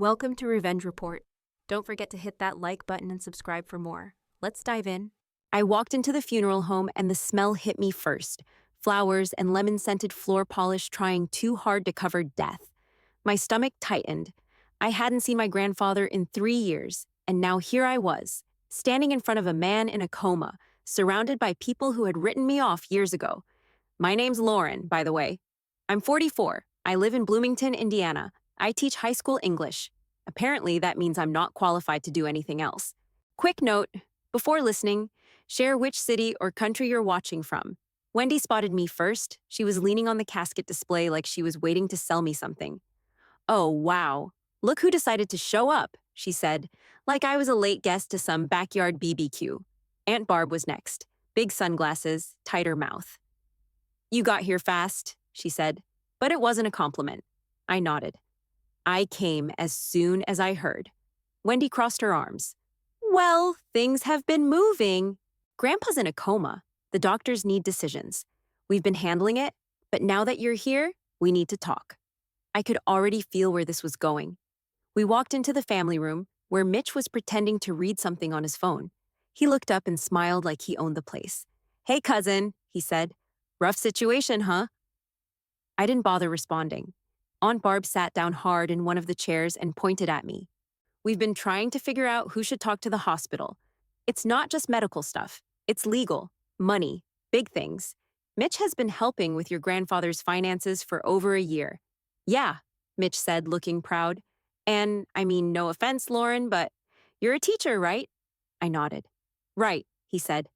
Welcome to Revenge Report. Don't forget to hit that like button and subscribe for more. Let's dive in. I walked into the funeral home and the smell hit me first. Flowers and lemon-scented floor polish trying too hard to cover death. My stomach tightened. I hadn't seen my grandfather in 3 years, and now here I was, standing in front of a man in a coma, surrounded by people who had written me off years ago. My name's Lauren, by the way. I'm 44. I live in Bloomington, Indiana. I teach high school English. Apparently, that means I'm not qualified to do anything else. Quick note, before listening, share which city or country you're watching from. Wendy spotted me first. She was leaning on the casket display like she was waiting to sell me something. Oh, wow. Look who decided to show up, she said, like I was a late guest to some backyard BBQ. Aunt Barb was next. Big sunglasses, tighter mouth. You got here fast, she said, but it wasn't a compliment. I nodded. I came as soon as I heard. Wendy crossed her arms. Well, things have been moving. Grandpa's in a coma. The doctors need decisions. We've been handling it, but now that you're here, we need to talk. I could already feel where this was going. We walked into the family room, where Mitch was pretending to read something on his phone. He looked up and smiled like he owned the place. Hey, cousin, he said. Rough situation, huh? I didn't bother responding. Aunt Barb sat down hard in one of the chairs and pointed at me. We've been trying to figure out who should talk to the hospital. It's not just medical stuff. It's legal, money, big things. Mitch has been helping with your grandfather's finances for over a year. Yeah, Mitch said, looking proud. And, no offense, Lauren, but you're a teacher, right? I nodded. Right, he said.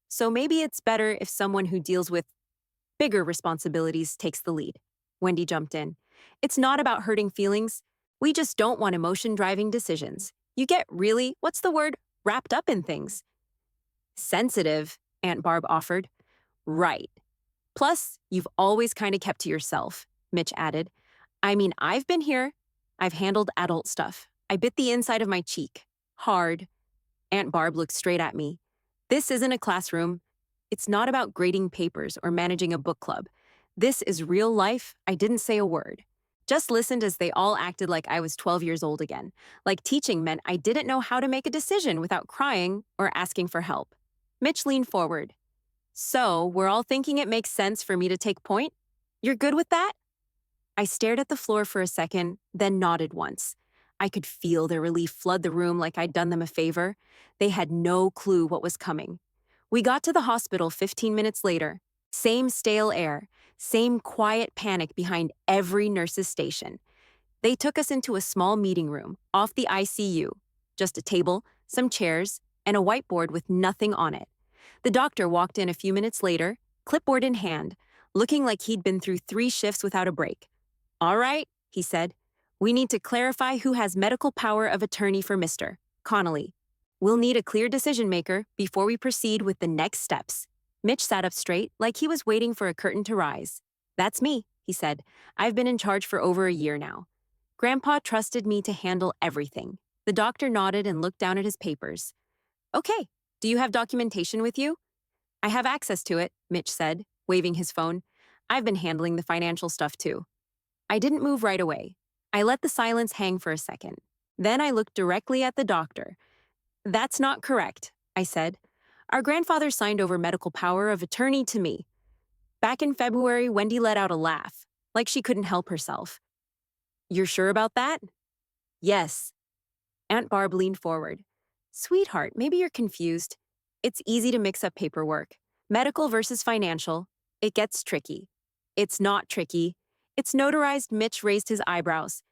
So maybe it's better if someone who deals with bigger responsibilities takes the lead. Wendy jumped in. It's not about hurting feelings. We just don't want emotion-driving decisions. You get really, wrapped up in things. Sensitive, Aunt Barb offered. Right. Plus, you've always kind of kept to yourself, Mitch added. I've been here. I've handled adult stuff. I bit the inside of my cheek. Hard. Aunt Barb looked straight at me. This isn't a classroom. It's not about grading papers or managing a book club. This is real life. I didn't say a word. Just listened as they all acted like I was 12 years old again. Like teaching meant I didn't know how to make a decision without crying or asking for help. Mitch leaned forward. So, we're all thinking it makes sense for me to take point? You're good with that? I stared at the floor for a second, then nodded once. I could feel their relief flood the room like I'd done them a favor. They had no clue what was coming. We got to the hospital 15 minutes later. Same stale air, same quiet panic behind every nurse's station. They took us into a small meeting room, off the ICU. Just a table, some chairs, and a whiteboard with nothing on it. The doctor walked in a few minutes later, clipboard in hand, looking like he'd been through 3 shifts without a break. All right, he said. We need to clarify who has medical power of attorney for Mr. Connolly. We'll need a clear decision maker before we proceed with the next steps. Mitch sat up straight, like he was waiting for a curtain to rise. That's me, he said. I've been in charge for over a year now. Grandpa trusted me to handle everything. The doctor nodded and looked down at his papers. Okay, do you have documentation with you? I have access to it, Mitch said, waving his phone. I've been handling the financial stuff too. I didn't move right away. I let the silence hang for a second. Then I looked directly at the doctor. That's not correct, I said. Our grandfather signed over medical power of attorney to me. Back in February, Wendy let out a laugh, like she couldn't help herself. You're sure about that? Yes. Aunt Barb leaned forward. Sweetheart, maybe you're confused. It's easy to mix up paperwork. Medical versus financial. It gets tricky. It's not tricky. It's notarized. Mitch raised his eyebrows.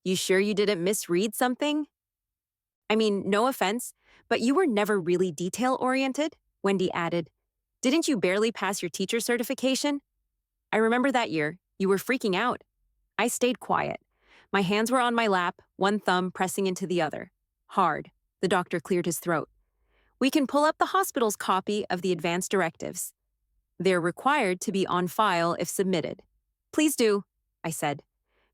You sure you didn't misread something? No offense, but you were never really detail-oriented, Wendy added. Didn't you barely pass your teacher certification? I remember that year. You were freaking out. I stayed quiet. My hands were on my lap, one thumb pressing into the other. Hard. The doctor cleared his throat. We can pull up the hospital's copy of the advance directives. They're required to be on file if submitted. Please do, I said.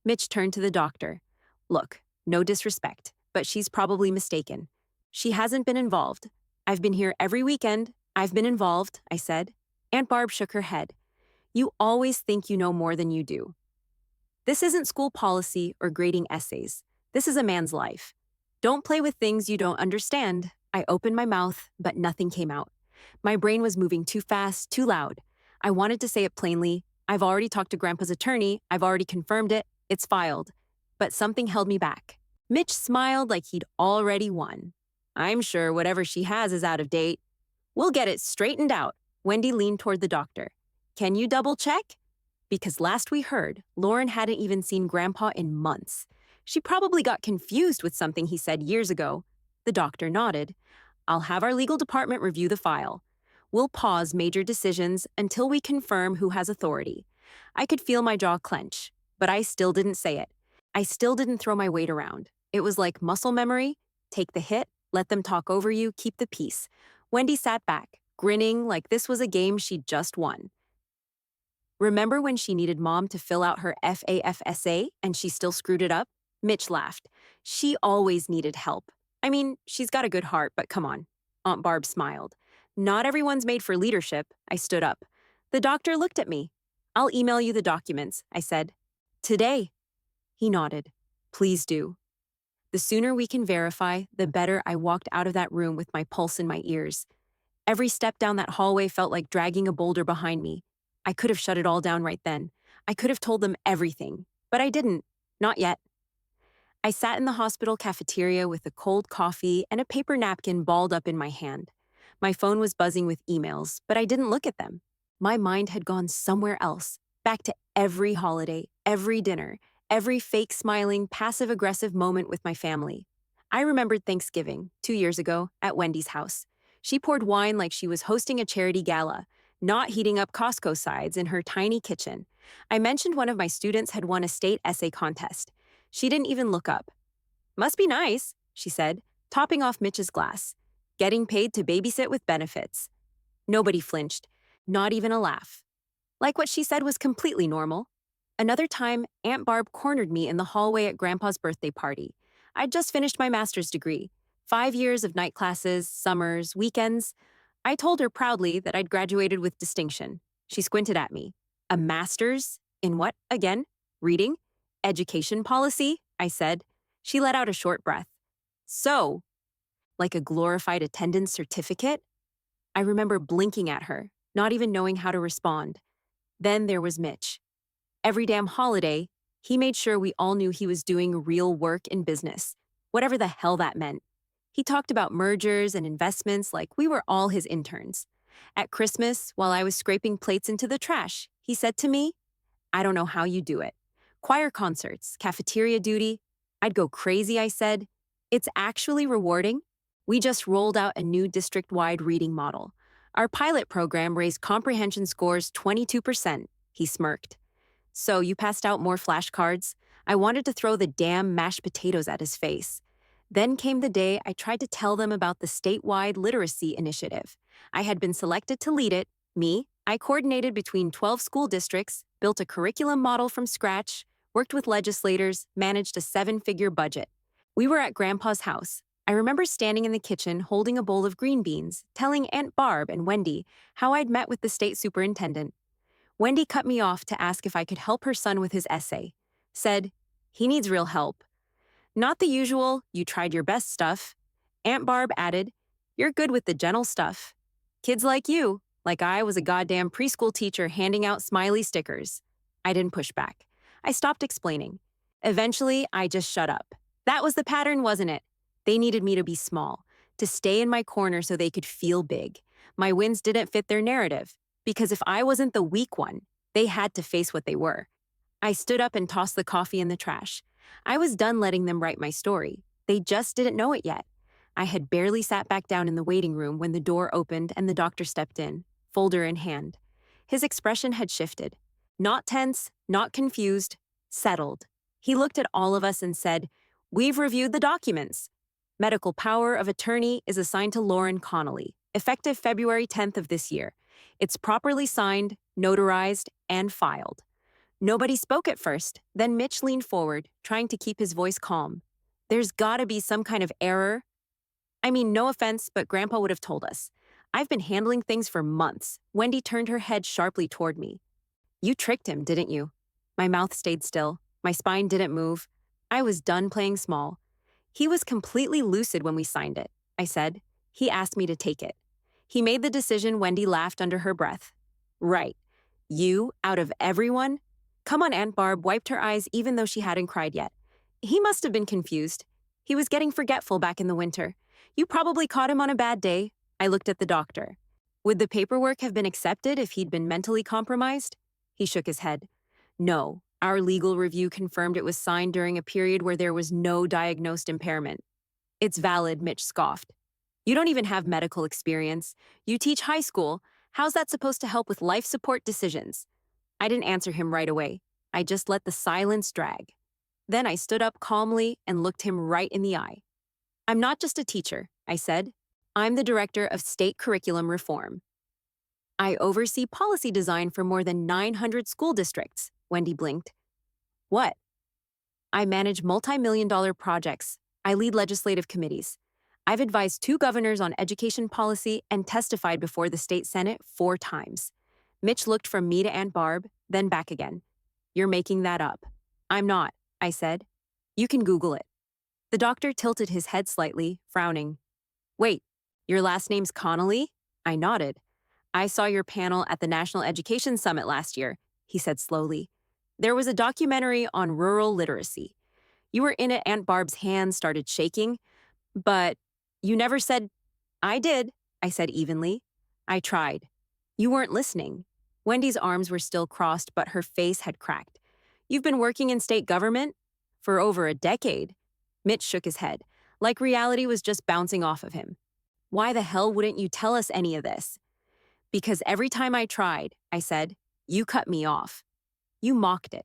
Mitch turned to the doctor. Look, no disrespect, but she's probably mistaken. She hasn't been involved. I've been here every weekend. I've been involved, I said. Aunt Barb shook her head. You always think you know more than you do. This isn't school policy or grading essays. This is a man's life. Don't play with things you don't understand. I opened my mouth, but nothing came out. My brain was moving too fast, too loud. I wanted to say it plainly. I've already talked to Grandpa's attorney. I've already confirmed it. It's filed. But something held me back. Mitch smiled like he'd already won. I'm sure whatever she has is out of date. We'll get it straightened out. Wendy leaned toward the doctor. Can you double check? Because last we heard, Lauren hadn't even seen Grandpa in months. She probably got confused with something he said years ago. The doctor nodded. I'll have our legal department review the file. We'll pause major decisions until we confirm who has authority. I could feel my jaw clench, but I still didn't say it. I still didn't throw my weight around. It was like muscle memory. Take the hit, let them talk over you, keep the peace. Wendy sat back, grinning like this was a game she'd just won. Remember when she needed Mom to fill out her FAFSA and she still screwed it up? Mitch laughed. She always needed help. I mean, she's got a good heart, but come on. Aunt Barb smiled. Not everyone's made for leadership. I stood up. The doctor looked at me. I'll email you the documents, I said. Today. He nodded. Please do. The sooner we can verify, the better. I walked out of that room with my pulse in my ears. Every step down that hallway felt like dragging a boulder behind me. I could have shut it all down right then. I could have told them everything, but I didn't. Not yet. I sat in the hospital cafeteria with a cold coffee and a paper napkin balled up in my hand. My phone was buzzing with emails, but I didn't look at them. My mind had gone somewhere else, back to every holiday, every dinner, every fake smiling, passive-aggressive moment with my family. I remembered Thanksgiving, 2 years ago, at Wendy's house. She poured wine like she was hosting a charity gala, not heating up Costco sides in her tiny kitchen. I mentioned one of my students had won a state essay contest. She didn't even look up. Must be nice, she said, topping off Mitch's glass. Getting paid to babysit with benefits. Nobody flinched, not even a laugh. Like what she said was completely normal. Another time, Aunt Barb cornered me in the hallway at Grandpa's birthday party. I'd just finished my master's degree. 5 years of night classes, summers, weekends. I told her proudly that I'd graduated with distinction. She squinted at me. A master's? In what, again? Reading? Education policy? I said. She let out a short breath. So, like a glorified attendance certificate? I remember blinking at her, not even knowing how to respond. Then there was Mitch. Every damn holiday, he made sure we all knew he was doing real work in business, whatever the hell that meant. He talked about mergers and investments like we were all his interns. At Christmas, while I was scraping plates into the trash, he said to me, I don't know how you do it. Choir concerts, cafeteria duty. I'd go crazy, I said. It's actually rewarding. We just rolled out a new district-wide reading model. Our pilot program raised comprehension scores 22%, he smirked. So you passed out more flashcards? I wanted to throw the damn mashed potatoes at his face. Then came the day I tried to tell them about the statewide literacy initiative. I had been selected to lead it. I coordinated between 12 school districts, built a curriculum model from scratch, worked with legislators, managed a 7-figure budget. We were at Grandpa's house. I remember standing in the kitchen holding a bowl of green beans, telling Aunt Barb and Wendy how I'd met with the state superintendent. Wendy cut me off to ask if I could help her son with his essay. Said, he needs real help. Not the usual, you tried your best stuff. Aunt Barb added, you're good with the gentle stuff. Kids like you, like I was a goddamn preschool teacher handing out smiley stickers. I didn't push back. I stopped explaining. Eventually, I just shut up. That was the pattern, wasn't it? They needed me to be small, to stay in my corner so they could feel big. My wins didn't fit their narrative, because if I wasn't the weak one, they had to face what they were. I stood up and tossed the coffee in the trash. I was done letting them write my story. They just didn't know it yet. I had barely sat back down in the waiting room when the door opened and the doctor stepped in, folder in hand. His expression had shifted. Not tense, not confused, settled. He looked at all of us and said, we've reviewed the documents. Medical power of attorney is assigned to Lauren Connolly, effective February 10th of this year. It's properly signed, notarized, and filed. Nobody spoke at first. Then Mitch leaned forward, trying to keep his voice calm. There's gotta be some kind of error. I mean, no offense, but Grandpa would have told us. I've been handling things for months. Wendy turned her head sharply toward me. You tricked him, didn't you? My mouth stayed still. My spine didn't move. I was done playing small. He was completely lucid when we signed it, I said. He asked me to take it. He made the decision. Wendy laughed under her breath. Right. You, out of everyone? Come on, Aunt Barb wiped her eyes even though she hadn't cried yet. He must have been confused. He was getting forgetful back in the winter. You probably caught him on a bad day. I looked at the doctor. Would the paperwork have been accepted if he'd been mentally compromised? He shook his head. No, our legal review confirmed it was signed during a period where there was no diagnosed impairment. It's valid, Mitch scoffed. You don't even have medical experience. You teach high school. How's that supposed to help with life support decisions? I didn't answer him right away. I just let the silence drag. Then I stood up calmly and looked him right in the eye. I'm not just a teacher, I said. I'm the director of state curriculum reform. I oversee policy design for more than 900 school districts, Wendy blinked. What? I manage multi-million-dollar projects. I lead legislative committees. I've advised 2 governors on education policy and testified before the state Senate 4 times. Mitch looked from me to Aunt Barb, then back again. You're making that up. I'm not, I said. You can Google it. The doctor tilted his head slightly, frowning. Wait, your last name's Connolly? I nodded. I saw your panel at the National Education Summit last year, he said slowly. There was a documentary on rural literacy. You were in it. Aunt Barb's hands started shaking, but you never said, I did, I said evenly. I tried. You weren't listening. Wendy's arms were still crossed, but her face had cracked. You've been working in state government? For over a decade. Mitch shook his head, like reality was just bouncing off of him. Why the hell wouldn't you tell us any of this? Because every time I tried, I said, you cut me off. You mocked it.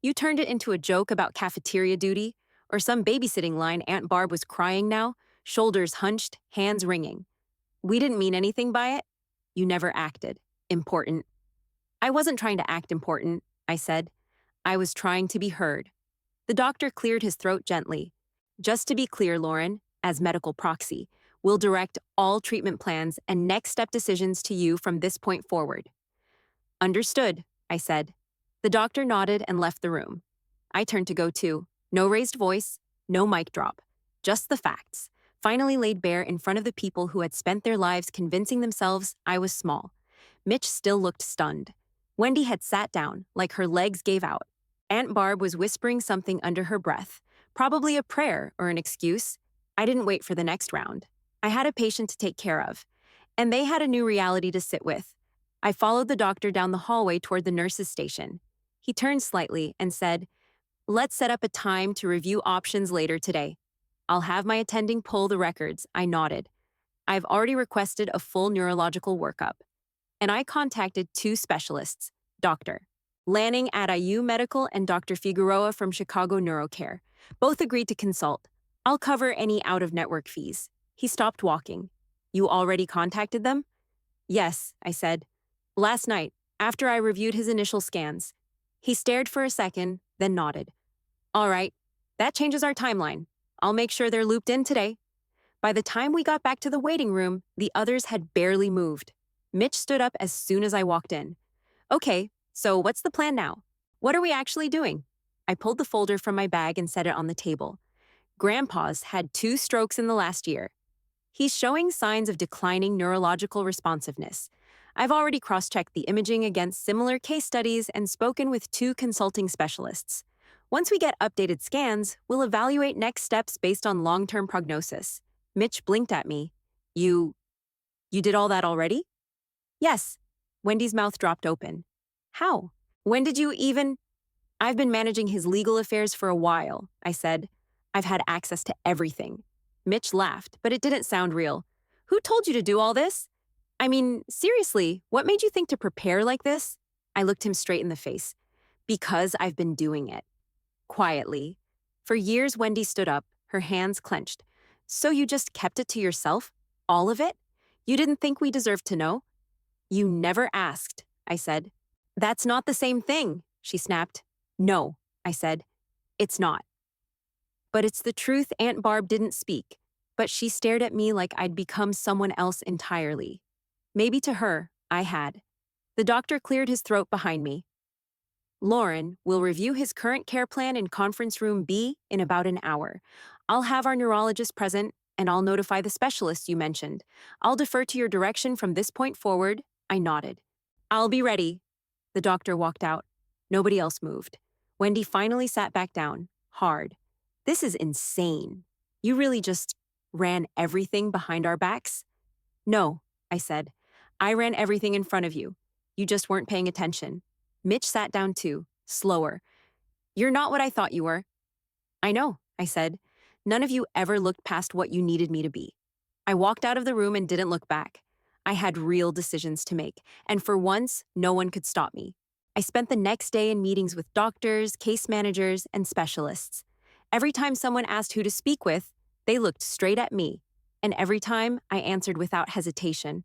You turned it into a joke about cafeteria duty, or some babysitting line. Aunt Barb was crying now, shoulders hunched, hands wringing. We didn't mean anything by it. You never acted important. I wasn't trying to act important, I said. I was trying to be heard. The doctor cleared his throat gently. Just to be clear, Lauren, as medical proxy, we'll direct all treatment plans and next step decisions to you from this point forward. Understood, I said. The doctor nodded and left the room. I turned to go too. No raised voice, no mic drop. Just the facts, finally laid bare in front of the people who had spent their lives convincing themselves I was small. Mitch still looked stunned. Wendy had sat down, like her legs gave out. Aunt Barb was whispering something under her breath, probably a prayer or an excuse. I didn't wait for the next round. I had a patient to take care of, and they had a new reality to sit with. I followed the doctor down the hallway toward the nurse's station. He turned slightly and said, let's set up a time to review options later today. I'll have my attending pull the records. I nodded. I've already requested a full neurological workup. And I contacted 2 specialists, Dr. Lanning at IU Medical and Dr. Figueroa from Chicago NeuroCare. Both agreed to consult. I'll cover any out-of-network fees. He stopped walking. You already contacted them? Yes, I said. Last night, after I reviewed his initial scans. He stared for a second, then nodded. All right, that changes our timeline. I'll make sure they're looped in today. By the time we got back to the waiting room, the others had barely moved. Mitch stood up as soon as I walked in. Okay, so what's the plan now? What are we actually doing? I pulled the folder from my bag and set it on the table. Grandpa's had 2 strokes in the last year. He's showing signs of declining neurological responsiveness. I've already cross-checked the imaging against similar case studies and spoken with 2 consulting specialists. Once we get updated scans, we'll evaluate next steps based on long-term prognosis. Mitch blinked at me. You did all that already? Yes. Wendy's mouth dropped open. How? When did you even? I've been managing his legal affairs for a while, I said. I've had access to everything. Mitch laughed, but it didn't sound real. Who told you to do all this? I mean, seriously, what made you think to prepare like this? I looked him straight in the face. Because I've been doing it. Quietly. For years, Wendy stood up, her hands clenched. So you just kept it to yourself? All of it? You didn't think we deserved to know? You never asked, I said. That's not the same thing, she snapped. No, I said. It's not. But it's the truth. Aunt Barb didn't speak, but she stared at me like I'd become someone else entirely. Maybe to her, I had. The doctor cleared his throat behind me. Lauren will review his current care plan in conference room B in about an hour. I'll have our neurologist present, and I'll notify the specialists you mentioned. I'll defer to your direction from this point forward. I nodded. I'll be ready. The doctor walked out. Nobody else moved. Wendy finally sat back down, hard. This is insane. You really just ran everything behind our backs? No, I said. I ran everything in front of you. You just weren't paying attention. Mitch sat down too, slower. You're not what I thought you were. I know, I said. None of you ever looked past what you needed me to be. I walked out of the room and didn't look back. I had real decisions to make, and for once, no one could stop me. I spent the next day in meetings with doctors, case managers, and specialists. Every time someone asked who to speak with, they looked straight at me, and every time I answered without hesitation.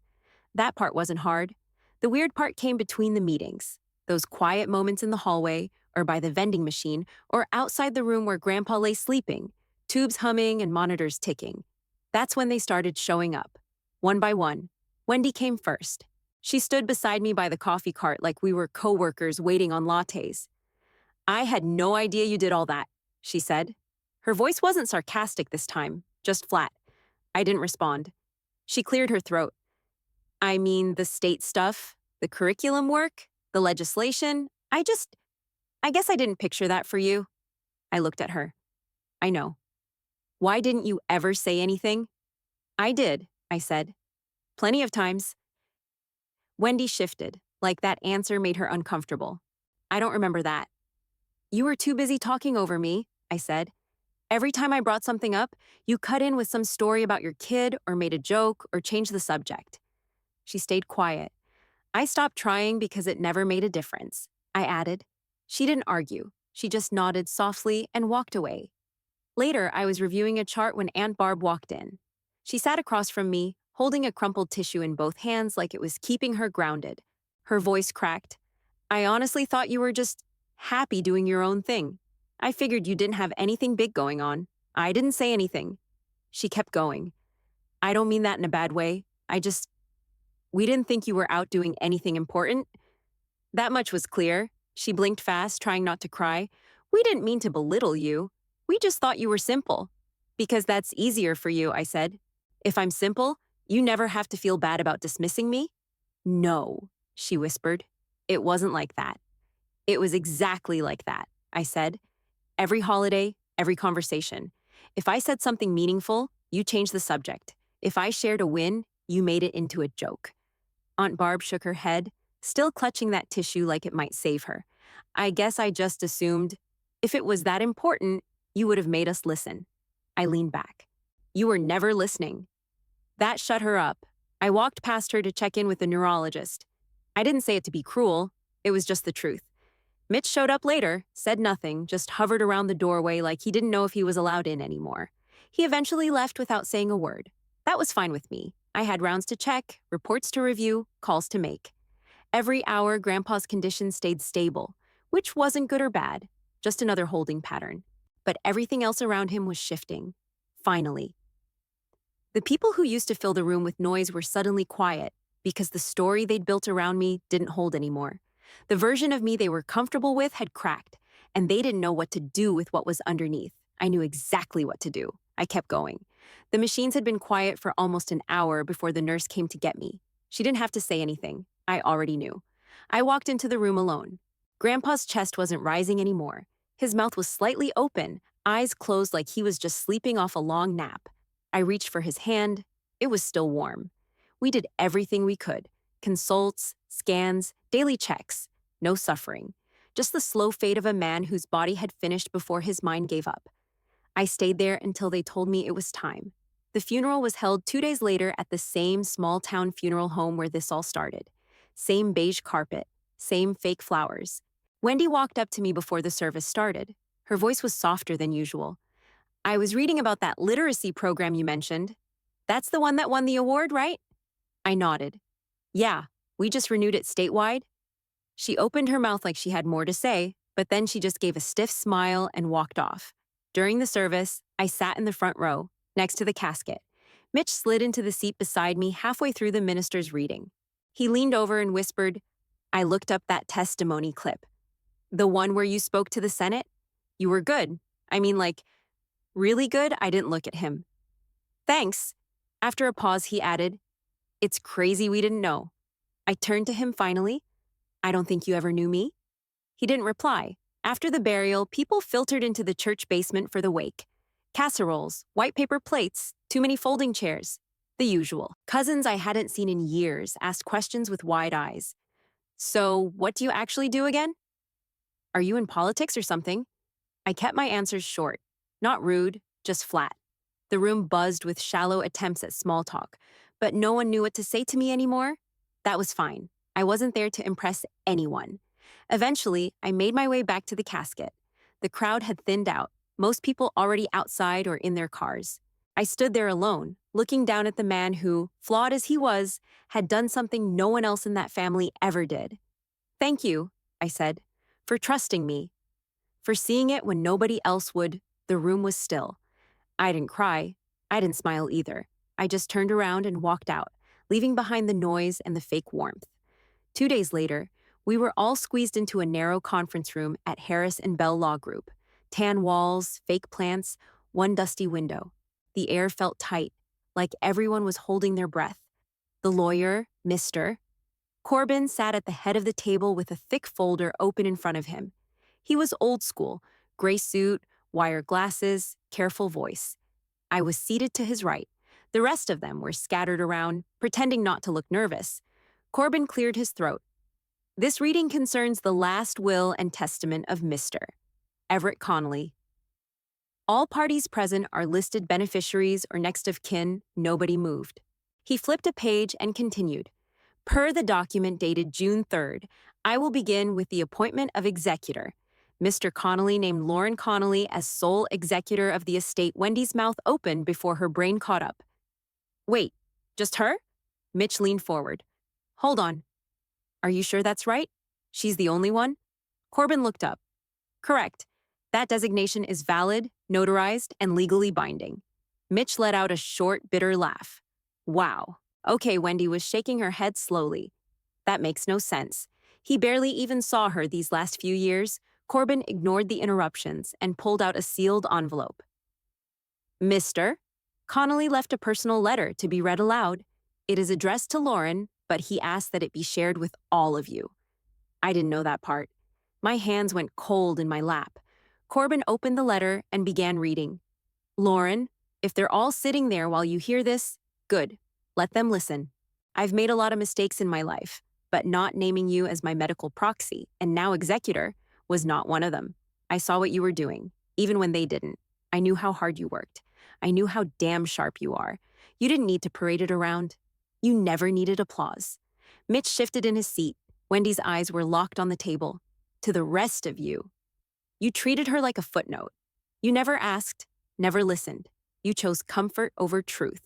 That part wasn't hard. The weird part came between the meetings. Those quiet moments in the hallway, or by the vending machine, or outside the room where Grandpa lay sleeping, tubes humming and monitors ticking. That's when they started showing up. One by one. Wendy came first. She stood beside me by the coffee cart like we were co-workers waiting on lattes. I had no idea you did all that, she said. Her voice wasn't sarcastic this time, just flat. I didn't respond. She cleared her throat. I mean, the state stuff, the curriculum work, the legislation, I guess I didn't picture that for you. I looked at her. I know. Why didn't you ever say anything? I did, I said. Plenty of times. Wendy shifted, like that answer made her uncomfortable. I don't remember that. You were too busy talking over me, I said. Every time I brought something up, you cut in with some story about your kid or made a joke or changed the subject. She stayed quiet. I stopped trying because it never made a difference. I added. She didn't argue. She just nodded softly and walked away. Later, I was reviewing a chart when Aunt Barb walked in. She sat across from me, holding a crumpled tissue in both hands like it was keeping her grounded. Her voice cracked. I honestly thought you were just happy doing your own thing. I figured you didn't have anything big going on. I didn't say anything. She kept going. I don't mean that in a bad way. We didn't think you were out doing anything important. That much was clear. She blinked fast, trying not to cry. We didn't mean to belittle you. We just thought you were simple. Because that's easier for you, I said. If I'm simple, you never have to feel bad about dismissing me? No, she whispered. It wasn't like that. It was exactly like that, I said. Every holiday, every conversation. If I said something meaningful, you changed the subject. If I shared a win, you made it into a joke. Aunt Barb shook her head, still clutching that tissue like it might save her. I guess I just assumed, if it was that important, you would have made us listen. I leaned back. You were never listening. That shut her up. I walked past her to check in with the neurologist. I didn't say it to be cruel. It was just the truth. Mitch showed up later, said nothing, just hovered around the doorway like he didn't know if he was allowed in anymore. He eventually left without saying a word. That was fine with me. I had rounds to check, reports to review, calls to make. Every hour, Grandpa's condition stayed stable, which wasn't good or bad, just another holding pattern. But everything else around him was shifting. Finally. The people who used to fill the room with noise were suddenly quiet because the story they'd built around me didn't hold anymore. The version of me they were comfortable with had cracked, and they didn't know what to do with what was underneath. I knew exactly what to do. I kept going. The machines had been quiet for almost an hour before the nurse came to get me. She didn't have to say anything. I already knew. I walked into the room alone. Grandpa's chest wasn't rising anymore. His mouth was slightly open, eyes closed like he was just sleeping off a long nap. I reached for his hand. It was still warm. We did everything we could. Consults, scans, daily checks. No suffering. Just the slow fate of a man whose body had finished before his mind gave up. I stayed there until they told me it was time. The funeral was held 2 days later at the same small-town funeral home where this all started. Same beige carpet, same fake flowers. Wendy walked up to me before the service started. Her voice was softer than usual. I was reading about that literacy program you mentioned. That's the one that won the award, right? I nodded. Yeah, we just renewed it statewide. She opened her mouth like she had more to say, but then she just gave a stiff smile and walked off. During the service, I sat in the front row, next to the casket. Mitch slid into the seat beside me halfway through the minister's reading. He leaned over and whispered, I looked up that testimony clip. The one where you spoke to the Senate? You were good. I mean, like, really good? I didn't look at him. Thanks. After a pause, he added, It's crazy we didn't know. I turned to him finally. I don't think you ever knew me. He didn't reply. After the burial, people filtered into the church basement for the wake. Casseroles, white paper plates, too many folding chairs. The usual. Cousins I hadn't seen in years asked questions with wide eyes. So, what do you actually do again? Are you in politics or something? I kept my answers short. Not rude, just flat. The room buzzed with shallow attempts at small talk, but no one knew what to say to me anymore. That was fine. I wasn't there to impress anyone. Eventually, I made my way back to the casket. The crowd had thinned out, most people already outside or in their cars. I stood there alone, looking down at the man who, flawed as he was, had done something no one else in that family ever did. Thank you, I said, for trusting me. For seeing it when nobody else would. The room was still. I didn't cry. I didn't smile either. I just turned around and walked out, leaving behind the noise and the fake warmth. 2 days later, we were all squeezed into a narrow conference room at Harris and Bell Law Group. Tan walls, fake plants, one dusty window. The air felt tight, like everyone was holding their breath. The lawyer, Mr. Corbin, sat at the head of the table with a thick folder open in front of him. He was old school, gray suit, wire glasses, careful voice. I was seated to his right. The rest of them were scattered around, pretending not to look nervous. Corbin cleared his throat. This reading concerns the last will and testament of Mr. Everett Connolly. All parties present are listed beneficiaries or next of kin. Nobody moved. He flipped a page and continued. Per the document dated June 3rd, I will begin with the appointment of executor. Mr. Connolly named Lauren Connolly as sole executor of the estate. Wendy's mouth opened before her brain caught up. Wait, just her? Mitch leaned forward. Hold on. Are you sure that's right? She's the only one? Corbin looked up. Correct. That designation is valid, notarized, and legally binding. Mitch let out a short, bitter laugh. Wow. Okay, Wendy was shaking her head slowly. That makes no sense. He barely even saw her these last few years. Corbin ignored the interruptions and pulled out a sealed envelope. Mr. Connolly left a personal letter to be read aloud. It is addressed to Lauren, but he asked that it be shared with all of you. I didn't know that part. My hands went cold in my lap. Corbin opened the letter and began reading. Lauren, if they're all sitting there while you hear this, good. Let them listen. I've made a lot of mistakes in my life, but not naming you as my medical proxy and now executor was not one of them. I saw what you were doing, even when they didn't. I knew how hard you worked. I knew how damn sharp you are. You didn't need to parade it around. You never needed applause. Mitch shifted in his seat. Wendy's eyes were locked on the table. To the rest of you. You treated her like a footnote. You never asked, never listened. You chose comfort over truth.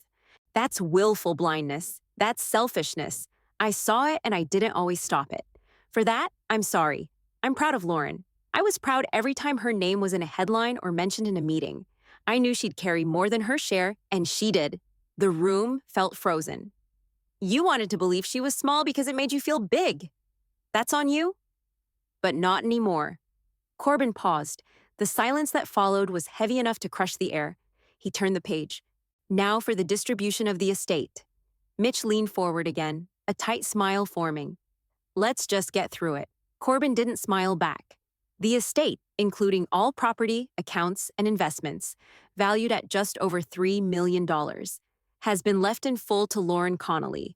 That's willful blindness. That's selfishness. I saw it and I didn't always stop it. For that, I'm sorry. I'm proud of Lauren. I was proud every time her name was in a headline or mentioned in a meeting. I knew she'd carry more than her share, and she did. The room felt frozen. You wanted to believe she was small because it made you feel big. That's on you? But not anymore. Corbin paused. The silence that followed was heavy enough to crush the air. He turned the page. Now for the distribution of the estate. Mitch leaned forward again, a tight smile forming. Let's just get through it. Corbin didn't smile back. The estate, including all property, accounts, and investments, valued at just over $3 million, has been left in full to Lauren Connolly.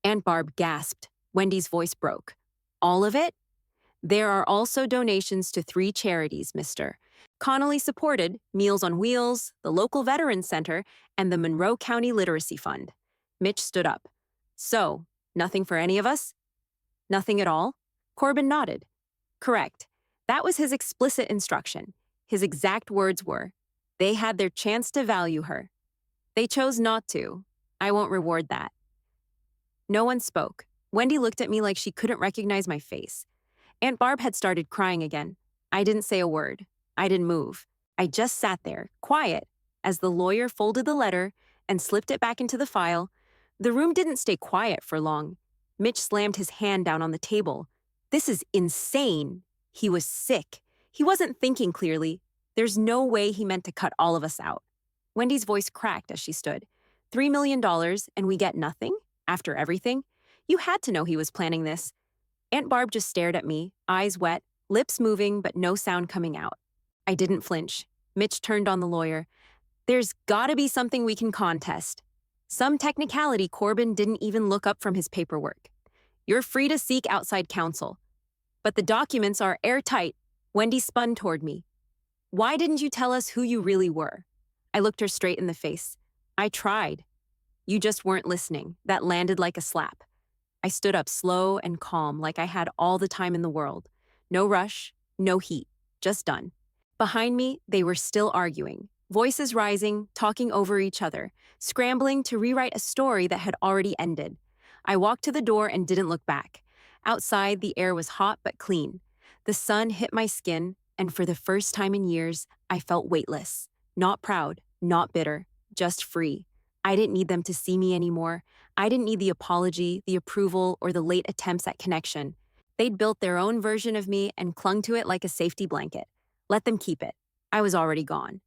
Aunt Barb gasped. Wendy's voice broke. All of it? There are also donations to 3 charities, Mr. Connolly supported Meals on Wheels, the local Veterans Center, and the Monroe County Literacy Fund. Mitch stood up. So, nothing for any of us? Nothing at all? Corbin nodded. Correct. That was his explicit instruction. His exact words were, they had their chance to value her. They chose not to. I won't reward that. No one spoke. Wendy looked at me like she couldn't recognize my face. Aunt Barb had started crying again. I didn't say a word. I didn't move. I just sat there, quiet, as the lawyer folded the letter and slipped it back into the file. The room didn't stay quiet for long. Mitch slammed his hand down on the table. This is insane. He was sick. He wasn't thinking clearly. There's no way he meant to cut all of us out. Wendy's voice cracked as she stood. $3 million and we get nothing? After everything? You had to know he was planning this. Aunt Barb just stared at me, eyes wet, lips moving but no sound coming out. I didn't flinch. Mitch turned on the lawyer. There's gotta be something we can contest. Some technicality Corbin didn't even look up from his paperwork. You're free to seek outside counsel. But the documents are airtight. Wendy spun toward me. Why didn't you tell us who you really were? I looked her straight in the face. I tried. You just weren't listening. That landed like a slap. I stood up slow and calm like I had all the time in the world. No rush, no heat, just done. Behind me, they were still arguing, voices rising, talking over each other, scrambling to rewrite a story that had already ended. I walked to the door and didn't look back. Outside, the air was hot but clean. The sun hit my skin, and for the first time in years, I felt weightless. Not proud, not bitter, just free. I didn't need them to see me anymore. I didn't need the apology, the approval, or the late attempts at connection. They'd built their own version of me and clung to it like a safety blanket. Let them keep it. I was already gone.